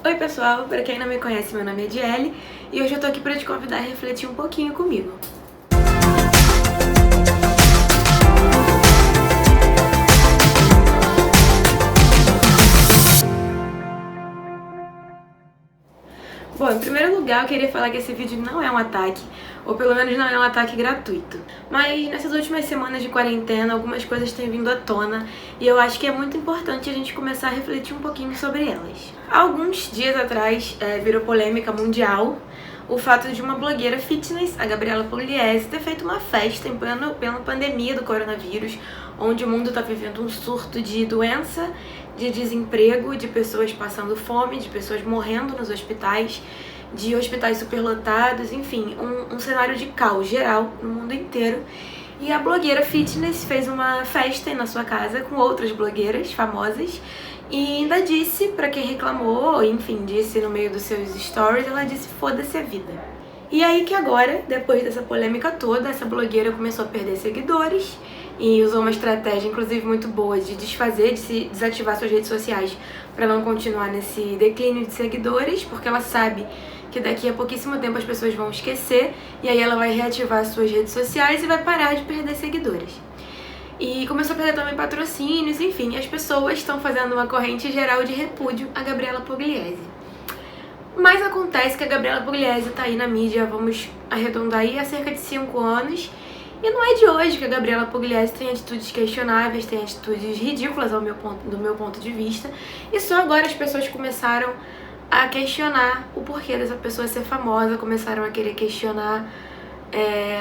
Oi pessoal, pra quem não me conhece, meu nome é Diele e hoje eu tô aqui pra te convidar a refletir um pouquinho comigo. Bom, em primeiro lugar eu queria falar que esse vídeo não é um ataque, ou pelo menos não é um ataque gratuito. Mas nessas últimas semanas de quarentena algumas coisas têm vindo à tona e eu acho que é muito importante a gente começar a refletir um pouquinho sobre elas. Há alguns dias atrás virou polêmica mundial o fato de uma blogueira fitness, a Gabriela Pugliese, ter feito uma festa em plena pandemia do coronavírus, onde o mundo está vivendo um surto de doença, de desemprego, de pessoas passando fome, de pessoas morrendo nos hospitais, de hospitais superlotados, enfim, um cenário de caos geral no mundo inteiro. E a blogueira fitness fez uma festa na sua casa com outras blogueiras famosas e ainda disse, pra quem reclamou, enfim, disse no meio dos seus stories, ela disse: foda-se a vida. E aí que agora, depois dessa polêmica toda, essa blogueira começou a perder seguidores e usou uma estratégia, inclusive, muito boa de desfazer, de se desativar suas redes sociais pra não continuar nesse declínio de seguidores, porque ela sabe que daqui a pouquíssimo tempo as pessoas vão esquecer e aí ela vai reativar suas redes sociais e vai parar de perder seguidores. E começou a perder também patrocínios, enfim, as pessoas estão fazendo uma corrente geral de repúdio a Gabriela Pugliese. Mas acontece que a Gabriela Pugliese tá aí na mídia, vamos arredondar aí, há cerca de 5 anos. E não é de hoje que a Gabriela Pugliese tem atitudes questionáveis, tem atitudes ridículas do meu ponto de vista. E só agora as pessoas começaram a questionar o porquê dessa pessoa ser famosa, começaram a querer questionar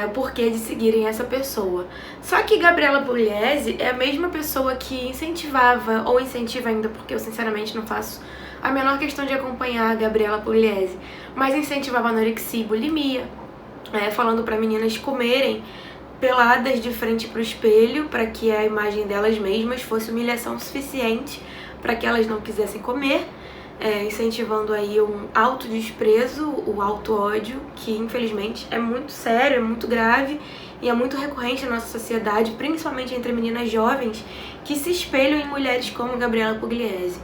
o porquê de seguirem essa pessoa. Só que Gabriela Pugliese é a mesma pessoa que incentivava, ou incentiva ainda, porque eu sinceramente não faço a menor questão de acompanhar a Gabriela Pugliese, mas incentivava anorexia e bulimia, falando para meninas comerem peladas de frente pro espelho para que a imagem delas mesmas fosse humilhação suficiente para que elas não quisessem comer, incentivando aí um autodesprezo, o auto-ódio, que infelizmente é muito sério, é muito grave e é muito recorrente na nossa sociedade, principalmente entre meninas jovens que se espelham em mulheres como Gabriela Pugliese.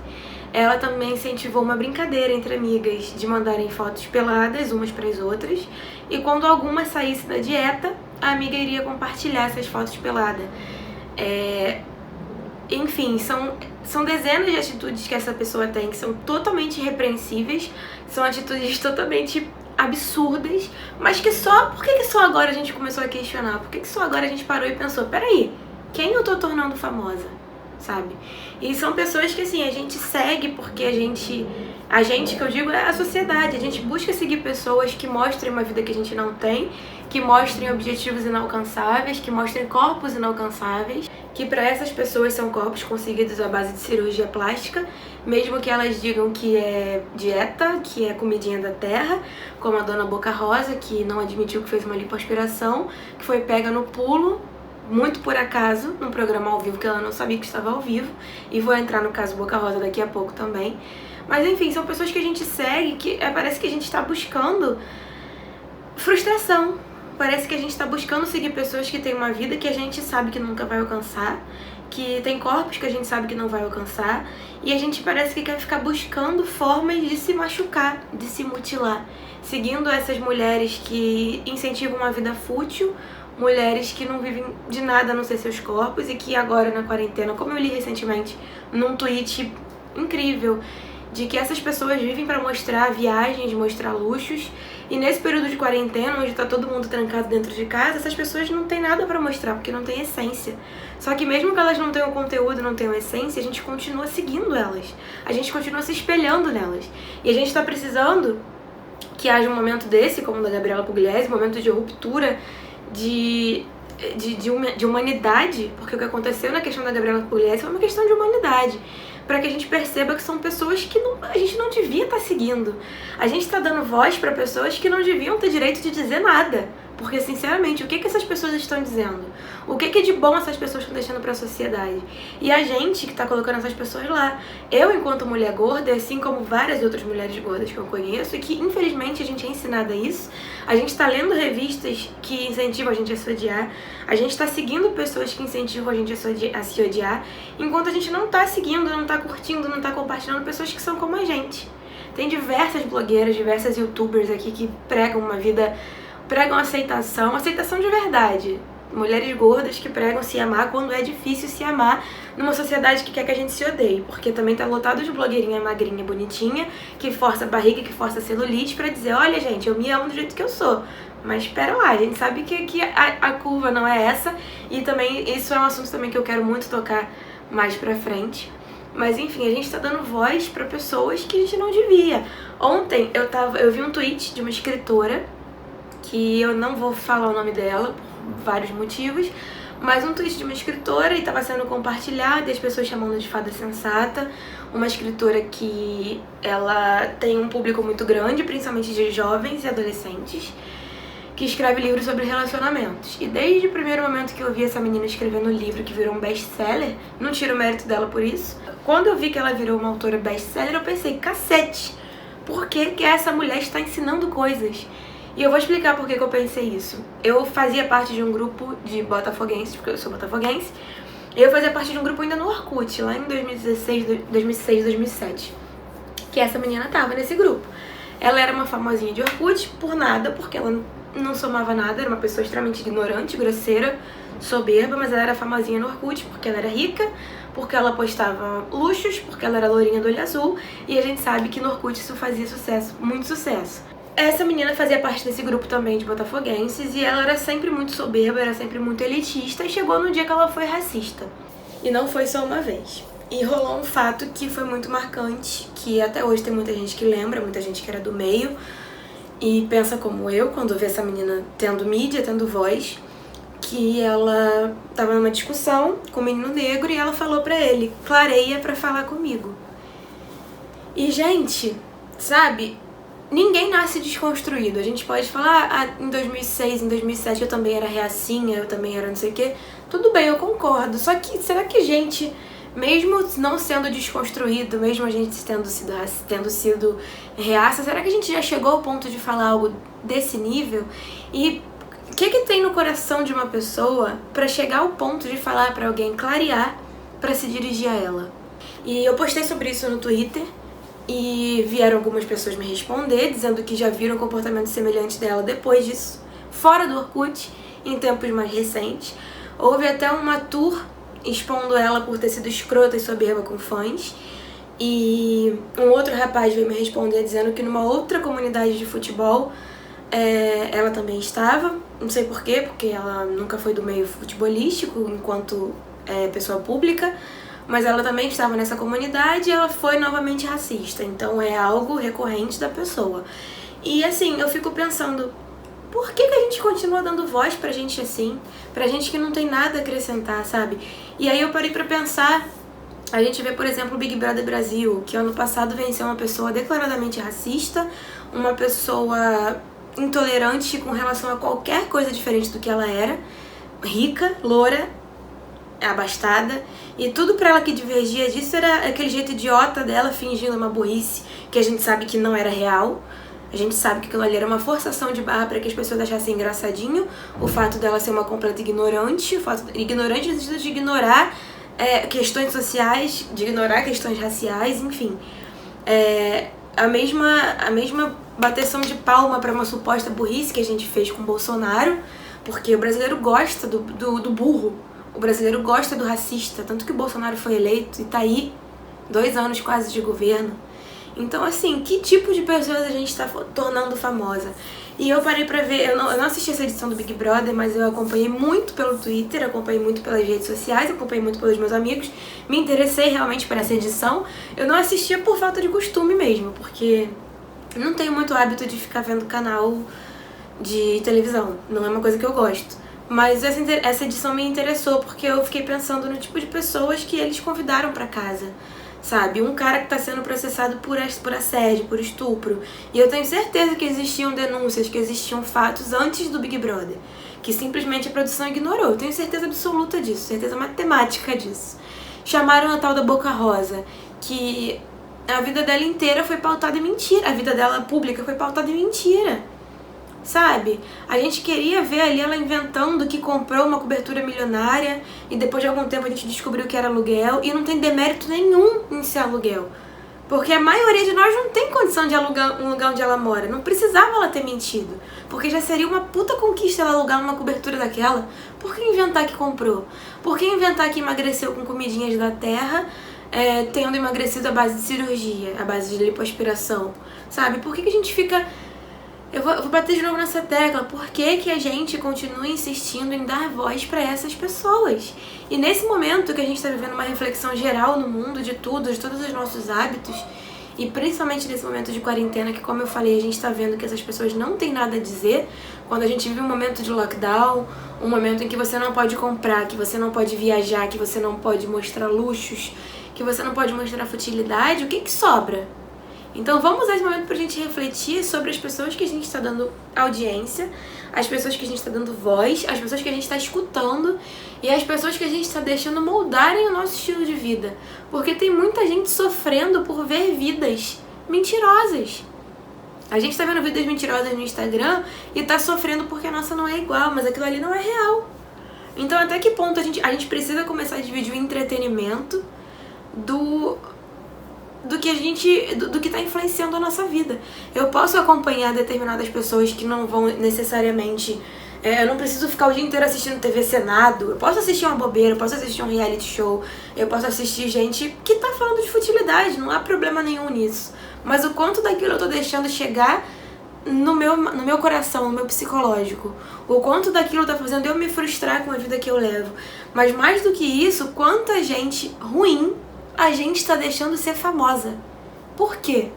Ela também incentivou uma brincadeira entre amigas de mandarem fotos peladas umas para as outras, e quando alguma saísse da dieta, a amiga iria compartilhar essas fotos peladas. Enfim, são dezenas de atitudes que essa pessoa tem que são totalmente repreensíveis, são atitudes totalmente absurdas, mas que por que só agora a gente começou a questionar? Por que só agora a gente parou e pensou: peraí, quem eu tô tornando famosa? Sabe? E são pessoas que assim, a gente segue porque a gente que eu digo é a sociedade, a gente busca seguir pessoas que mostrem uma vida que a gente não tem, que mostrem objetivos inalcançáveis, que mostrem corpos inalcançáveis, que para essas pessoas são corpos conseguidos à base de cirurgia plástica, mesmo que elas digam que é dieta, que é comidinha da terra, como a dona Boca Rosa, que não admitiu que fez uma lipoaspiração, que foi pega no pulo, muito por acaso, num programa ao vivo que ela não sabia que estava ao vivo, e vou entrar no caso Boca Rosa daqui a pouco também. Mas enfim, são pessoas que a gente segue, que parece que a gente está buscando frustração, parece que a gente está buscando seguir pessoas que têm uma vida que a gente sabe que nunca vai alcançar, que tem corpos que a gente sabe que não vai alcançar, e a gente parece que quer ficar buscando formas de se machucar, de se mutilar, seguindo essas mulheres que incentivam uma vida fútil, mulheres que não vivem de nada a não ser seus corpos e que agora na quarentena, como eu li recentemente num tweet incrível, de que essas pessoas vivem para mostrar viagens, mostrar luxos, e nesse período de quarentena, onde tá todo mundo trancado dentro de casa, essas pessoas não tem nada para mostrar, porque não tem essência. Só que mesmo que elas não tenham conteúdo, não tenham essência, a gente continua seguindo elas, a gente continua se espelhando nelas, e a gente tá precisando que haja um momento desse, como o da Gabriela Pugliese, um momento de ruptura, de humanidade, porque o que aconteceu na questão da Gabriela Pugliese foi uma questão de humanidade, para que a gente perceba que são pessoas que a gente não devia estar seguindo. A gente está dando voz para pessoas que não deviam ter direito de dizer nada. Porque, sinceramente, o que essas pessoas estão dizendo? O que de bom essas pessoas estão deixando para a sociedade? E a gente que está colocando essas pessoas lá. Eu, enquanto mulher gorda, assim como várias outras mulheres gordas que eu conheço, e que, infelizmente, a gente é ensinada a isso, a gente está lendo revistas que incentivam a gente a se odiar, a gente está seguindo pessoas que incentivam a gente a se odiar, enquanto a gente não está seguindo, não está curtindo, não está compartilhando pessoas que são como a gente. Tem diversas blogueiras, diversas youtubers aqui que pregam uma vida, pregam aceitação de verdade. Mulheres gordas que pregam se amar quando é difícil se amar numa sociedade que quer que a gente se odeie. Porque também tá lotado de blogueirinha magrinha, bonitinha, que força a barriga, que força a celulite pra dizer, olha gente, eu me amo do jeito que eu sou. Mas espera lá, a gente sabe que a curva não é essa. E também, isso é um assunto também que eu quero muito tocar mais pra frente. Mas enfim, a gente tá dando voz pra pessoas que a gente não devia. Ontem eu vi um tweet de uma escritora, que eu não vou falar o nome dela, por vários motivos, mas um tweet de uma escritora e estava sendo compartilhado e as pessoas chamando de fada sensata, uma escritora que ela tem um público muito grande, principalmente de jovens e adolescentes, que escreve livros sobre relacionamentos. E desde o primeiro momento que eu vi essa menina escrevendo um livro que virou um best-seller, não tiro o mérito dela por isso, quando eu vi que ela virou uma autora best-seller, eu pensei, cacete, por que essa mulher está ensinando coisas? E eu vou explicar por que eu pensei isso. Eu fazia parte de um grupo de botafoguenses, porque eu sou botafoguense, e eu fazia parte de um grupo ainda no Orkut, lá em 2016, 2007, que essa menina tava nesse grupo. Ela era uma famosinha de Orkut por nada, porque ela não somava nada, era uma pessoa extremamente ignorante, grosseira, soberba, mas ela era famosinha no Orkut porque ela era rica, porque ela postava luxos, porque ela era lourinha do olho azul, e a gente sabe que no Orkut isso fazia sucesso, muito sucesso. Essa menina fazia parte desse grupo também de botafoguenses e ela era sempre muito soberba, era sempre muito elitista, e chegou no dia que ela foi racista. E não foi só uma vez. E rolou um fato que foi muito marcante, que até hoje tem muita gente que lembra, muita gente que era do meio e pensa como eu, quando vê essa menina tendo mídia, tendo voz, que ela tava numa discussão com um menino negro e ela falou pra ele, clareia pra falar comigo. E gente, sabe, ninguém nasce desconstruído. A gente pode falar, em 2006, em 2007 eu também era reacinha, eu também era não sei o quê. Tudo bem, eu concordo. Só que será que a gente, mesmo não sendo desconstruído, mesmo a gente tendo sido reaça, será que a gente já chegou ao ponto de falar algo desse nível? E o que tem no coração de uma pessoa pra chegar ao ponto de falar pra alguém, clarear, pra se dirigir a ela? E eu postei sobre isso no Twitter, e vieram algumas pessoas me responder, dizendo que já viram um comportamento semelhante dela depois disso, fora do Orkut, em tempos mais recentes. Houve até uma tour expondo ela por ter sido escrota e soberba com fãs. E um outro rapaz veio me responder dizendo que numa outra comunidade de futebol ela também estava, não sei porquê, porque ela nunca foi do meio futebolístico enquanto pessoa pública, mas ela também estava nessa comunidade e ela foi novamente racista, então é algo recorrente da pessoa. E assim, eu fico pensando, por que a gente continua dando voz pra gente assim? Pra gente que não tem nada a acrescentar, sabe? E aí eu parei pra pensar, a gente vê, por exemplo, o Big Brother Brasil, que ano passado venceu uma pessoa declaradamente racista, uma pessoa intolerante com relação a qualquer coisa diferente do que ela era, rica, loura, abastada, e tudo pra ela que divergia disso era aquele jeito idiota dela fingindo uma burrice que a gente sabe que não era real. A gente sabe que aquilo ali era uma forçação de barra para que as pessoas achassem engraçadinho o fato dela ser uma completa ignorante, ignorante no sentido de ignorar questões sociais, de ignorar questões raciais, enfim. A mesma bateção de palma para uma suposta burrice que a gente fez com o Bolsonaro, porque o brasileiro gosta do burro. O brasileiro gosta do racista, tanto que o Bolsonaro foi eleito e tá aí 2 anos quase de governo. Então, assim, que tipo de pessoas a gente tá tornando famosa? E eu parei pra ver, eu não assisti essa edição do Big Brother, mas eu acompanhei muito pelo Twitter, acompanhei muito pelas redes sociais, acompanhei muito pelos meus amigos, me interessei realmente por essa edição. Eu não assistia por falta de costume mesmo, porque não tenho muito hábito de ficar vendo canal de televisão, não é uma coisa que eu gosto. Mas essa edição me interessou porque eu fiquei pensando no tipo de pessoas que eles convidaram pra casa, sabe? Um cara que tá sendo processado por assédio, por estupro. E eu tenho certeza que existiam denúncias, que existiam fatos antes do Big Brother, que simplesmente a produção ignorou. Eu tenho certeza absoluta disso, certeza matemática disso. Chamaram a tal da Boca Rosa, que a vida dela inteira foi pautada em mentira. A vida dela pública foi pautada em mentira. Sabe? A gente queria ver ali ela inventando que comprou uma cobertura milionária e depois de algum tempo a gente descobriu que era aluguel, e não tem demérito nenhum em ser aluguel. Porque a maioria de nós não tem condição de alugar um lugar onde ela mora. Não precisava ela ter mentido. Porque já seria uma puta conquista ela alugar uma cobertura daquela. Por que inventar que comprou? Por que inventar que emagreceu com comidinhas da terra, tendo emagrecido à base de cirurgia, à base de lipoaspiração? Sabe? Por que a gente fica... Eu vou bater de novo nessa tecla. Por que a gente continua insistindo em dar voz para essas pessoas? E nesse momento que a gente está vivendo uma reflexão geral no mundo de tudo, de todos os nossos hábitos, e principalmente nesse momento de quarentena, que como eu falei, a gente está vendo que essas pessoas não têm nada a dizer, quando a gente vive um momento de lockdown, um momento em que você não pode comprar, que você não pode viajar, que você não pode mostrar luxos, que você não pode mostrar futilidade, o que sobra? Então vamos usar esse momento pra gente refletir sobre as pessoas que a gente está dando audiência, as pessoas que a gente está dando voz, as pessoas que a gente está escutando e as pessoas que a gente está deixando moldarem o nosso estilo de vida. Porque tem muita gente sofrendo por ver vidas mentirosas. A gente tá vendo vidas mentirosas no Instagram e tá sofrendo porque a nossa não é igual, mas aquilo ali não é real. Então até que ponto a gente precisa começar a dividir o entretenimento do que tá influenciando a nossa vida. Eu posso acompanhar determinadas pessoas que não vão necessariamente... eu não preciso ficar o dia inteiro assistindo TV Senado. Eu posso assistir uma bobeira, eu posso assistir um reality show, eu posso assistir gente que tá falando de futilidade, não há problema nenhum nisso. Mas o quanto daquilo eu tô deixando chegar no meu coração, no meu psicológico. O quanto daquilo tá fazendo eu me frustrar com a vida que eu levo. Mas mais do que isso, quanta gente ruim a gente tá deixando ser famosa. Por quê?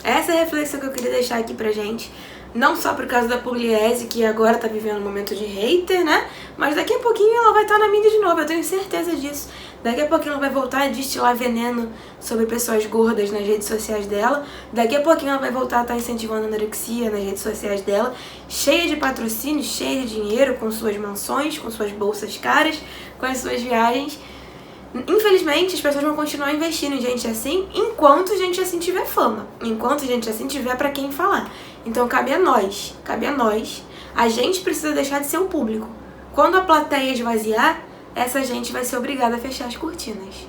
Essa é a reflexão que eu queria deixar aqui pra gente. Não só por causa da Pugliese, que agora tá vivendo um momento de hater, né? Mas daqui a pouquinho ela vai estar na mídia de novo, eu tenho certeza disso. Daqui a pouquinho ela vai voltar a destilar veneno sobre pessoas gordas nas redes sociais dela. Daqui a pouquinho ela vai voltar a estar incentivando a anorexia nas redes sociais dela, cheia de patrocínio, cheia de dinheiro, com suas mansões, com suas bolsas caras, com as suas viagens. Infelizmente, as pessoas vão continuar investindo em gente assim, enquanto gente assim tiver fama, enquanto gente assim tiver pra quem falar. Então cabe a nós, a gente precisa deixar de ser o público. Quando a plateia esvaziar, essa gente vai ser obrigada a fechar as cortinas.